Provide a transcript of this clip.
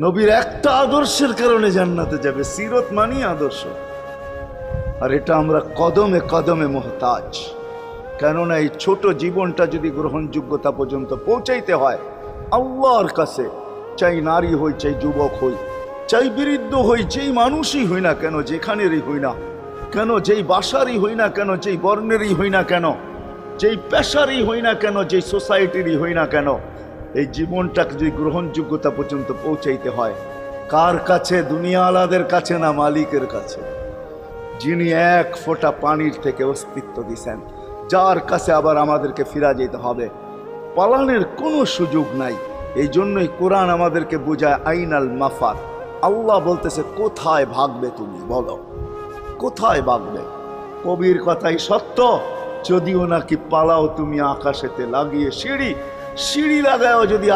নবীর একটা আদর্শের কারণে জান্নাতে যাবে। সিরত মানি আদর্শ, আর এটা আমরা কদমে কদমে মোহতাজ। কেননা এই ছোট জীবনটা যদি গ্রহণযোগ্যতা পর্যন্ত পৌঁছাইতে হয় আল্লাহর কাছে, চাই নারী হই, চাই যুবক হই, চাই বৃদ্ধ হই, যেই মানুষই হই না কেন, যেখানেরই হই না কেন, যেই বাসারই হই না কেন, যেই বর্ণেরই হই না কেন, যেই পেশারই হই না কেন, যেই সোসাইটিরই হই না কেন, এই জীবনটাকে যদি গ্রহণযোগ্যতা পর্যন্ত পৌঁছাইতে হয় কার কাছে? দুনিয়াওয়ালাদের কাছে না, মালিকের কাছে, যিনি এক ফোঁটা পানির থেকে অস্তিত্ব দিছেন, যার কাছে আবার আমাদেরকে ফিরা যেতে হবে। পালানের কোনো সুযোগ নাই। এই জন্যই কোরআন আমাদেরকে বোঝায় আইনাল মাফার। আল্লাহ বলতেছে কোথায় ভাগবে তুমি, বলো কোথায় ভাগবে? কবির কথাই সত্য, যদিও নাকি পালাও তুমি আকাশেতে লাগিয়ে সিঁড়ি, সিঁড়ি লাগাও যদি